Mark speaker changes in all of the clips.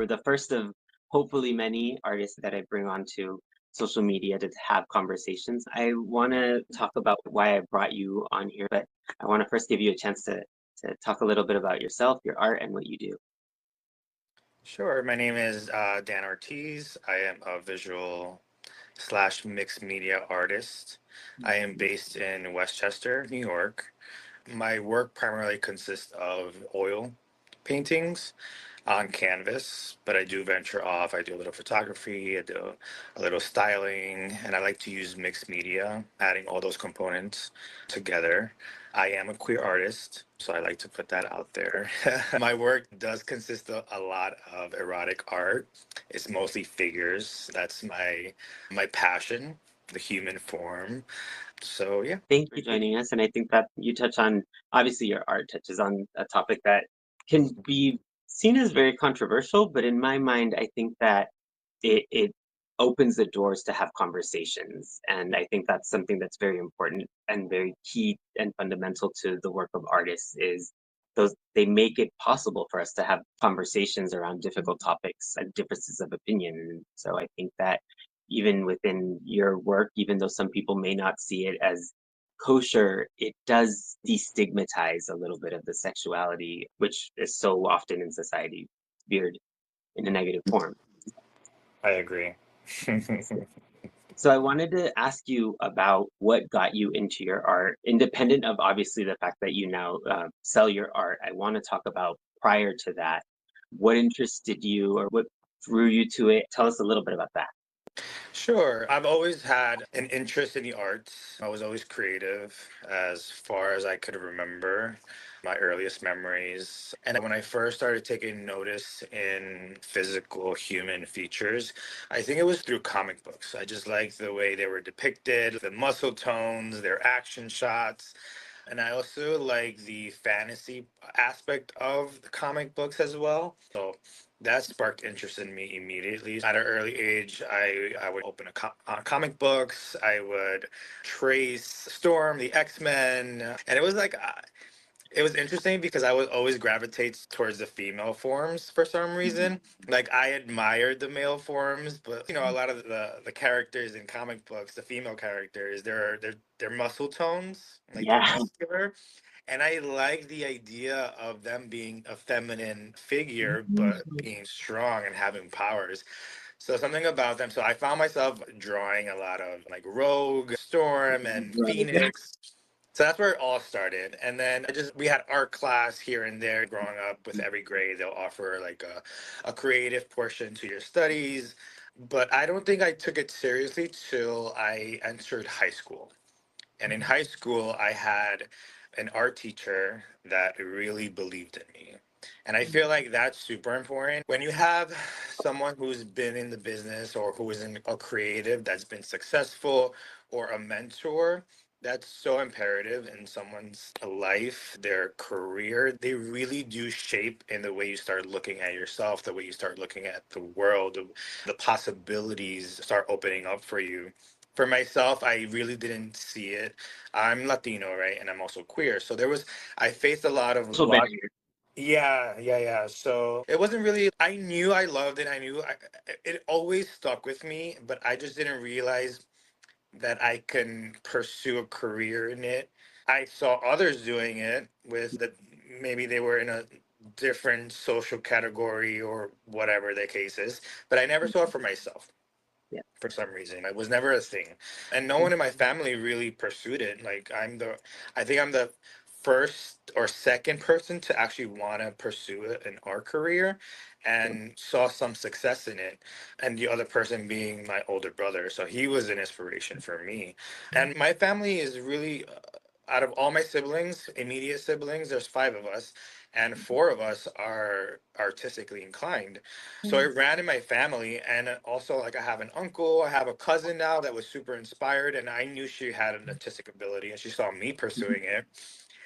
Speaker 1: the first of hopefully many artists that I bring onto social media to have conversations. I want to talk about why I brought you on here, but I want to first give you a chance to talk a little bit about yourself, your art, and what you do.
Speaker 2: Sure. My name is Dan Ortiz. I am a visual slash mixed media artist. I am based in Westchester, New York. My work primarily consists of oil paintings on canvas, but I do venture off. I do a little photography, I do a little styling, and I like to use mixed media, adding all those components together. I am a queer artist, so I like to put that out there. My work does consist of a lot of erotic art. It's mostly figures. That's my passion, the human form. So yeah.
Speaker 1: Thank you for joining us. And I think that you touch on, obviously, your art touches on a topic that can be seen as very controversial, but in my mind, I think that it opens the doors to have conversations. And I think that's something that's very important and very key and fundamental to the work of artists is those they make it possible for us to have conversations around difficult topics and differences of opinion. And so I think that even within your work, even though some people may not see it as kosher, it does destigmatize a little bit of the sexuality, which is so often in society veered in a negative form.
Speaker 2: I agree.
Speaker 1: So I wanted to ask you about what got you into your art, independent of obviously the fact that you now sell your art. I want to talk about prior to that. What interested you or what drew you to it? Tell us a little bit about that.
Speaker 2: Sure. I've always had an interest in the arts. I was always creative as far as I could remember, my earliest memories. And when I first started taking notice in physical human features, I think it was through comic books. I just liked the way they were depicted, the muscle tones, their action shots. And I also like the fantasy aspect of the comic books as well. So that sparked interest in me immediately. At an early age, I would open comic books. I would trace Storm, the X-Men, and it was like it was interesting because I would always gravitate towards the female forms for some reason. Like I admired the male forms, but a lot of the characters in comic books, the female characters, they're muscle tones, like they're
Speaker 1: Yeah.
Speaker 2: muscular. And I like the idea of them being a feminine figure, but being strong and having powers. So something about them. So I found myself drawing a lot of like Rogue, Storm, and
Speaker 1: Right.
Speaker 2: Phoenix. So that's where it all started. And then we had art class here and there growing up. With every grade, they'll offer like a creative portion to your studies. But I don't think I took it seriously till I entered high school. And in high school, I had an art teacher that really believed in me. And I feel like that's super important. When you have someone who's been in the business or who is a creative that's been successful or a mentor, that's so imperative in someone's life, their career. They really do shape in the way you start looking at yourself, the way you start looking at the world, the possibilities start opening up for you. For myself, I really didn't see it. I'm Latino, right? And I'm also queer. So I faced a lot of
Speaker 1: Also barrier.
Speaker 2: yeah. So it wasn't really, I knew I loved it. It always stuck with me, but I just didn't realize that I can pursue a career in it. I saw others doing it with that maybe they were in a different social category or whatever the case is, but I never saw it for myself
Speaker 1: Yeah.
Speaker 2: for some reason. It was never a thing. And no one in my family really pursued it. I think I'm the first or second person to actually want to pursue an art career and saw some success in it. And the other person being my older brother. So he was an inspiration for me. And my family is really, out of all my siblings, immediate siblings, there's five of us, and four of us are artistically inclined. So it ran in my family, and also like I have an uncle, I have a cousin now that was super inspired, and I knew she had an artistic ability, and she saw me pursuing it.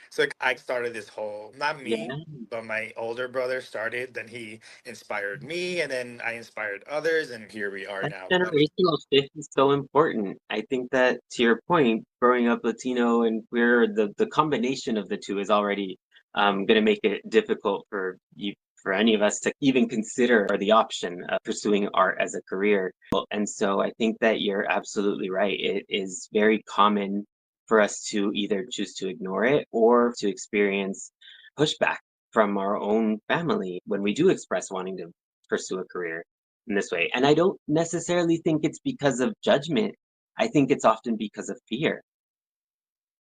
Speaker 2: So I started this whole, not me,
Speaker 1: Yeah.
Speaker 2: but my older brother started. Then he inspired me, and then I inspired others, and here we are
Speaker 1: That
Speaker 2: now.
Speaker 1: generational shift is so important. I think that to your point, growing up Latino and queer, the combination of the two is already going to make it difficult for you for any of us to even consider or the option of pursuing art as a career. And so I think that you're absolutely right. It is very common for us to either choose to ignore it or to experience pushback from our own family when we do express wanting to pursue a career in this way. And I don't necessarily think it's because of judgment. I think it's often because of fear.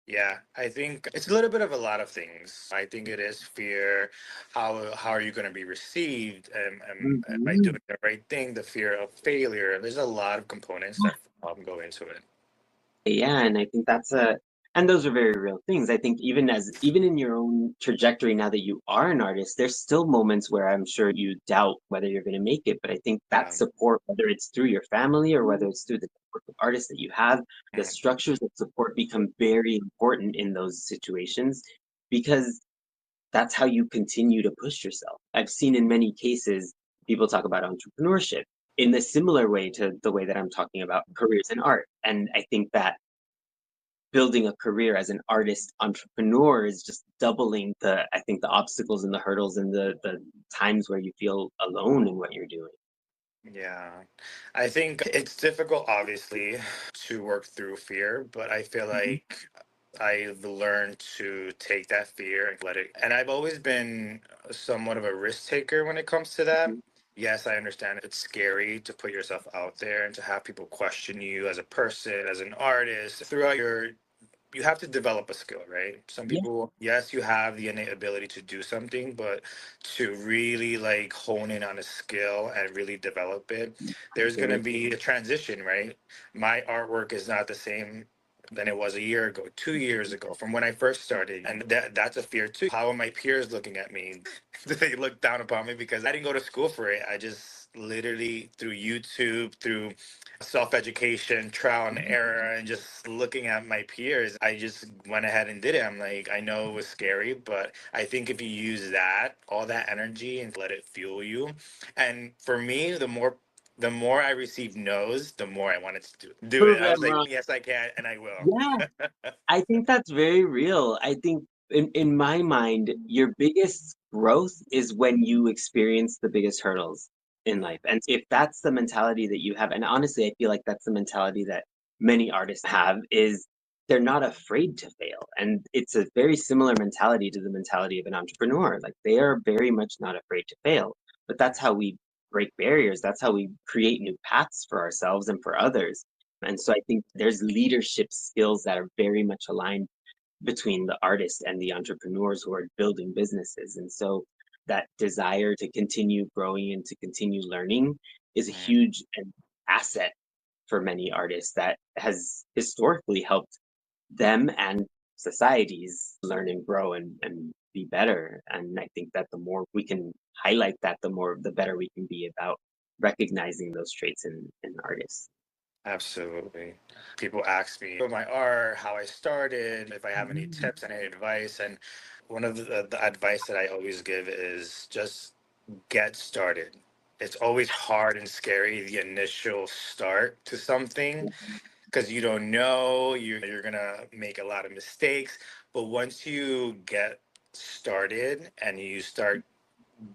Speaker 2: Yeah, I think it's a little bit of a lot of things. I think it is fear. How are you going to be received? Am I
Speaker 1: Mhm.
Speaker 2: doing the right thing? The fear of failure. There's a lot of components that go into it.
Speaker 1: Yeah, and I think and those are very real things. I think even in your own trajectory now that you are an artist, there's still moments where I'm sure you doubt whether you're going to make it. But I think that
Speaker 2: Yeah.
Speaker 1: support, whether it's through your family or whether it's through the network of artists that you have, the
Speaker 2: Mm.
Speaker 1: structures of support become very important in those situations because that's how you continue to push yourself. I've seen in many cases people talk about entrepreneurship in the similar way to the way that I'm talking about careers in art. And I think that building a career as an artist entrepreneur is just doubling I think the obstacles and the hurdles and the times where you feel alone in what you're doing.
Speaker 2: Yeah, I think it's difficult, obviously, to work through fear, but I feel
Speaker 1: Mhm.
Speaker 2: like I've learned to take that fear and let it. And I've always been somewhat of a risk taker when it comes to that.
Speaker 1: Mhm.
Speaker 2: Yes, I understand it's scary to put yourself out there and to have people question you as a person, as an artist. Throughout your you have to develop a skill, right? Some
Speaker 1: Yeah,
Speaker 2: people, yes, you have the innate ability to do something, but to really like hone in on a skill and really develop it, there's going to
Speaker 1: absolutely.
Speaker 2: be a transition, right? My artwork is not the same than it was a year ago, 2 years ago, from when I first started. And that's a fear too. How are my peers looking at me? Do they look down upon me because I didn't go to school for it? I just literally through YouTube, through self-education, trial and error, and just looking at my peers, I just went ahead and did it. I'm like, I know it was scary, but I think if you use that, all that energy, and let it fuel you. And for me, the more I received no's, the more I wanted to do it.
Speaker 1: Prove
Speaker 2: I was
Speaker 1: them
Speaker 2: like,
Speaker 1: wrong.
Speaker 2: yes, I can, and I
Speaker 1: Yeah,
Speaker 2: will.
Speaker 1: I think that's very real. I think in my mind, your biggest growth is when you experience the biggest hurdles in life. And if that's the mentality that you have, and honestly, I feel like that's the mentality that many artists have, is they're not afraid to fail. And it's a very similar mentality to the mentality of an entrepreneur. Like they are very much not afraid to fail. But that's how we break barriers. That's how we create new paths for ourselves and for others. And so I think there's leadership skills that are very much aligned between the artists and the entrepreneurs who are building businesses. And so that desire to continue growing and to continue learning is a
Speaker 2: Mhm.
Speaker 1: huge asset for many artists that has historically helped them and societies learn and grow and be better. And I think that the more we can highlight that, the better we can be about recognizing those traits in artists.
Speaker 2: Absolutely. People ask me about my art, how I started, if I have any
Speaker 1: Mhm.
Speaker 2: tips, any advice. And one of the advice that I always give is just get started. It's always hard and scary, the initial start to something, because you don't know, you're going to make a lot of mistakes. But once you get started and you start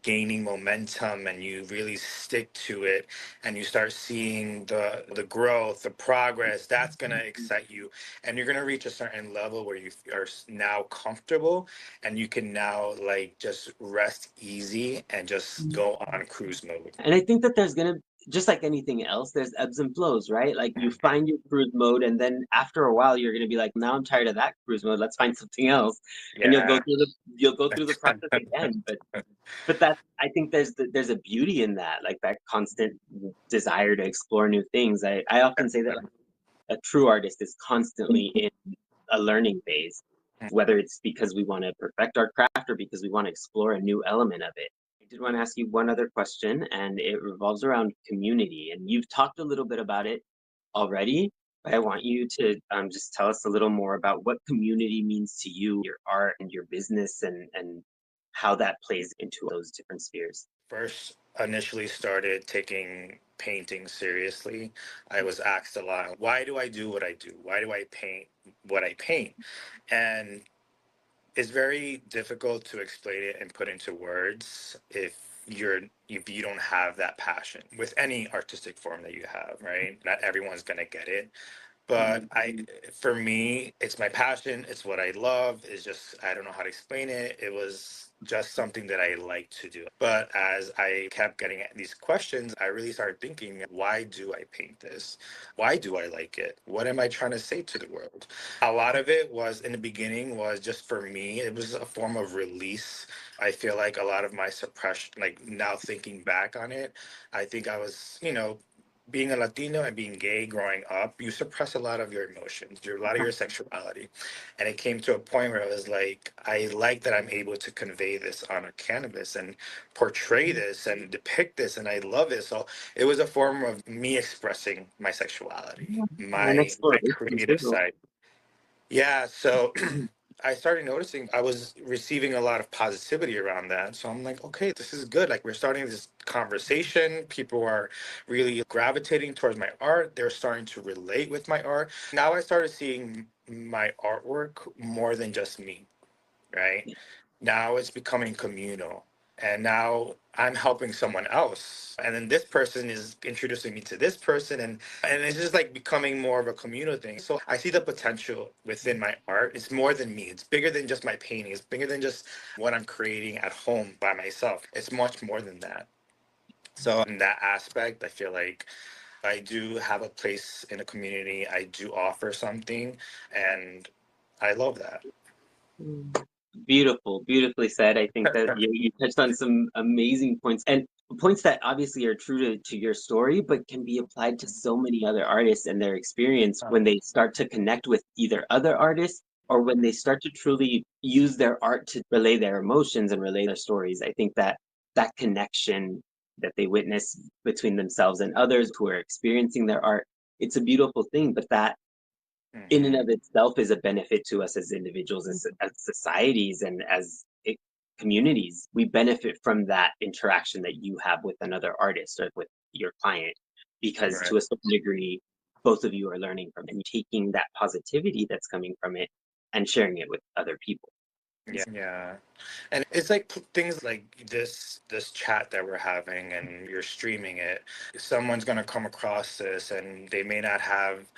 Speaker 2: gaining momentum and you really stick to it and you start seeing the growth, the progress, that's going to excite you, and you're going to reach a certain level where you are now comfortable and you can now like just rest easy and just go on cruise mode.
Speaker 1: And I think that there's gonna just like anything else, there's ebbs and flows, right? Like you find your cruise mode, and then after a while, you're gonna be like, now I'm tired of that cruise mode. Let's find something else, and
Speaker 2: Yeah.
Speaker 1: you'll go through the process again. But that I think there's a beauty in that, like that constant desire to explore new things. I often say that like a true artist is constantly in a learning phase, whether it's because we want to perfect our craft or because we want to explore a new element of it. I did want to ask you one other question, and it revolves around community. And you've talked a little bit about it already, but I want you to just tell us a little more about what community means to you, your art, and your business, and how that plays into those different spheres.
Speaker 2: First initially started taking painting seriously, I was asked a lot, why do I do what I do? Why do I paint what I paint? And it's very difficult to explain it and put into words if if you don't have that passion with any artistic form that you have, right? Not everyone's gonna get it. But for me, it's my passion. It's what I love. It's just, I don't know how to explain it. It was just something that I like to do. But as I kept getting these questions, I really started thinking, why do I paint this? Why do I like it? What am I trying to say to the world? A lot of it was in the beginning was just for me. It was a form of release. I feel like a lot of my suppression, like now thinking back on it, I think I was, being a Latino and being gay growing up, you suppress a lot of your emotions, a lot of your sexuality. And it came to a point where I was like, I like that I'm able to convey this on a canvas and portray this and depict this, and I love it. So it was a form of me expressing my sexuality,
Speaker 1: An
Speaker 2: my
Speaker 1: exploration
Speaker 2: creative
Speaker 1: too.
Speaker 2: side. Yeah, so I started noticing I was receiving a lot of positivity around that. So I'm like, okay, this is good. Like we're starting this conversation. People are really gravitating towards my art. They're starting to relate with my art. Now I started seeing my artwork more than just me, right? Now it's becoming communal. And now I'm helping someone else. And then this person is introducing me to this person. And it's just like becoming more of a communal thing. So I see the potential within my art. It's more than me. It's bigger than just my painting. It's bigger than just what I'm creating at home by myself. It's much more than that. So in that aspect, I feel like I do have a place in a community. I do offer something. And I love that.
Speaker 1: Beautiful, beautifully said. I think that you touched on some amazing points and points that obviously are true to your story, but can be applied to so many other artists and their experience when they start to connect with either other artists or when they start to truly use their art to relay their emotions and relay their stories. I think that that connection that they witness between themselves and others who are experiencing their art, it's a beautiful thing, but that in and
Speaker 2: Mhm.
Speaker 1: of itself is a benefit to us as individuals, as societies, and as communities. We benefit from that interaction that you have with another artist or with your client, because
Speaker 2: Right.
Speaker 1: to a certain degree, both of you are learning from it and taking that positivity that's coming from it and sharing it with other people.
Speaker 2: Yeah. And it's like things like this chat that we're having and you're streaming it. Someone's going to come across this and they may not have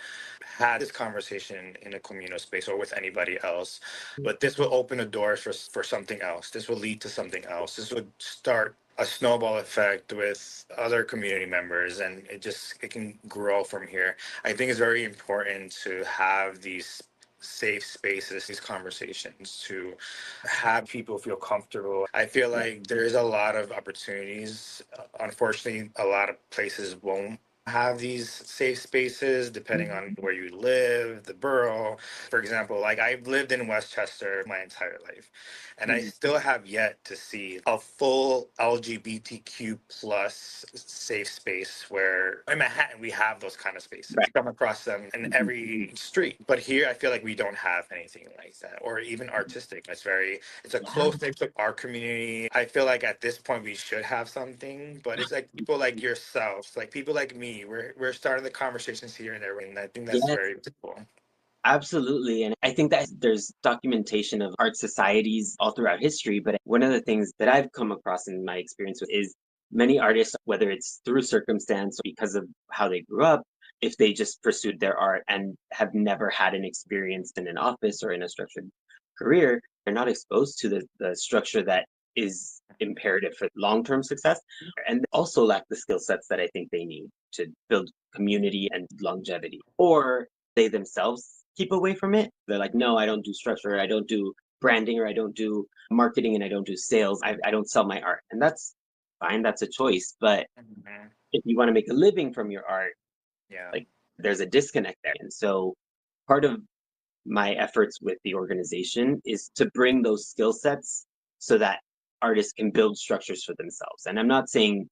Speaker 2: had this conversation in a communal space or with anybody else, but this will open a door for something else. This will lead to something else. This would start a snowball effect with other community members, and it can grow from here. I think it's very important to have these safe spaces, these conversations, to have people feel comfortable. I feel like there is a lot of opportunities. Unfortunately, a lot of places won't have these safe spaces depending on where you live, the borough. For example, like I've lived in Westchester my entire life, and I still have yet to see a full LGBTQ plus safe space where in Manhattan we have those kind of spaces.
Speaker 1: Right.
Speaker 2: You come across them in every street. But here I feel like we don't have anything like that. Or even artistic. It's a
Speaker 1: Yeah.
Speaker 2: close knit to our community. I feel like at this point we should have something, but it's like people like yourself, like people like me. We're starting the conversations here and there, and I think that's
Speaker 1: Yes.
Speaker 2: very cool.
Speaker 1: Absolutely. And I think that there's documentation of art societies all throughout history. But one of the things that I've come across in my experience with is many artists, whether it's through circumstance or because of how they grew up, if they just pursued their art and have never had an experience in an office or in a structured career, they're not exposed to the structure that is imperative for long-term success, and also lack the skill sets that I think they need to build community and longevity. Or they themselves keep away from it. They're like, no, I don't do structure, I don't do branding, or I don't do marketing, and I don't do sales. I don't sell my art. And that's fine, that's a choice. But
Speaker 2: Mhm.
Speaker 1: if you want to make a living from your art,
Speaker 2: Yeah.
Speaker 1: like there's a disconnect there. And so part of my efforts with the organization is to bring those skill sets so that artists can build structures for themselves. And I'm not saying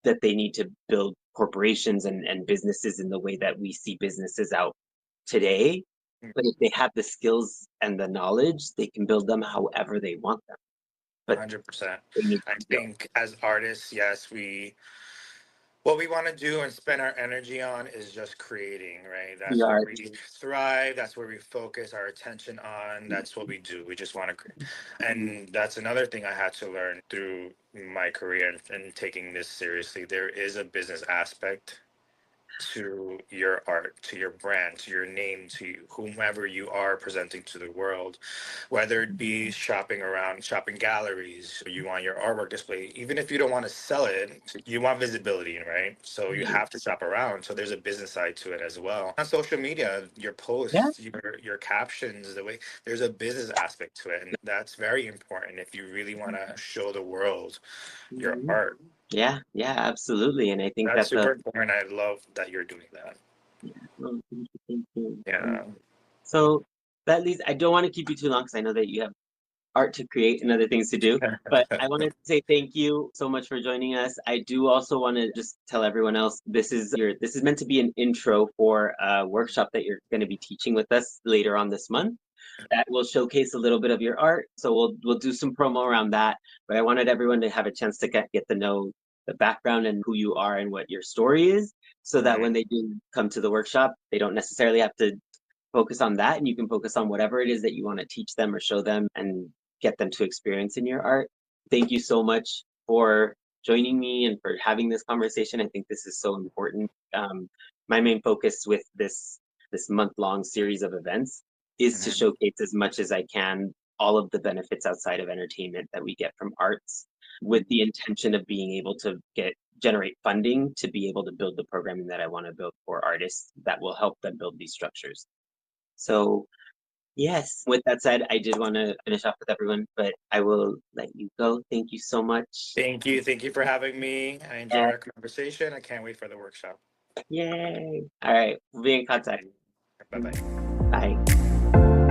Speaker 1: that they need to build corporations and businesses in the way that we see businesses out today. But if they have the skills and the knowledge, they can build them however they want them. But
Speaker 2: 100%.
Speaker 1: they need
Speaker 2: I
Speaker 1: to build.
Speaker 2: think as artists, yes, What we want to do and spend our energy on is just creating, right?
Speaker 1: The
Speaker 2: That's where
Speaker 1: art.
Speaker 2: we thrive. That's where we focus our attention on. That's what we do. We just want to create. And that's another thing I had to learn through my career and taking this seriously. There is a business aspect to your art, to your brand, to your name, to whomever you are presenting to the world, whether it be shopping around shopping galleries, you want your artwork displayed, even if you don't want to sell it, you want visibility, right? So you have to shop around. So there's a business side to it as well. On social media, your
Speaker 1: Yeah.
Speaker 2: posts, your captions, the way there's a business aspect to it. And that's very important if you really want to show the world your
Speaker 1: Mhm.
Speaker 2: art.
Speaker 1: Yeah, yeah, absolutely. And I think
Speaker 2: That's
Speaker 1: that's a
Speaker 2: super important. I love that you're doing that.
Speaker 1: yeah, no, thank you, thank you.
Speaker 2: Yeah.
Speaker 1: So that leads, I don't want to keep you too long because I know that you have art to create and other things to do. But I wanted to say thank you so much for joining us. I do also want to just tell everyone else this is meant to be an intro for a workshop that you're going to be teaching with us later on this month. That will showcase a little bit of your art. So we'll do some promo around that. But I wanted everyone to have a chance to get to know the background and who you are and what your story is, so that
Speaker 2: Mhm.
Speaker 1: when they do come to the workshop, they don't necessarily have to focus on that, and you can focus on whatever it is that you want to teach them or show them and get them to experience in your art. Thank you so much for joining me and for having this conversation. I think this is so important. My main focus with this month-long series of events is to
Speaker 2: Mhm.
Speaker 1: showcase as much as I can all of the benefits outside of entertainment that we get from arts, with the intention of being able to generate funding to be able to build the programming that I want to build for artists that will help them build these structures. So, yes, with that said, I did want to finish off with everyone, but I will let you go. Thank you so much.
Speaker 2: Thank you. Thank you for having me. I enjoyed
Speaker 1: Yeah,
Speaker 2: our conversation. I can't wait for the workshop.
Speaker 1: yay. All right, we'll be in
Speaker 2: Thank
Speaker 1: contact.
Speaker 2: you. Bye bye.
Speaker 1: Bye.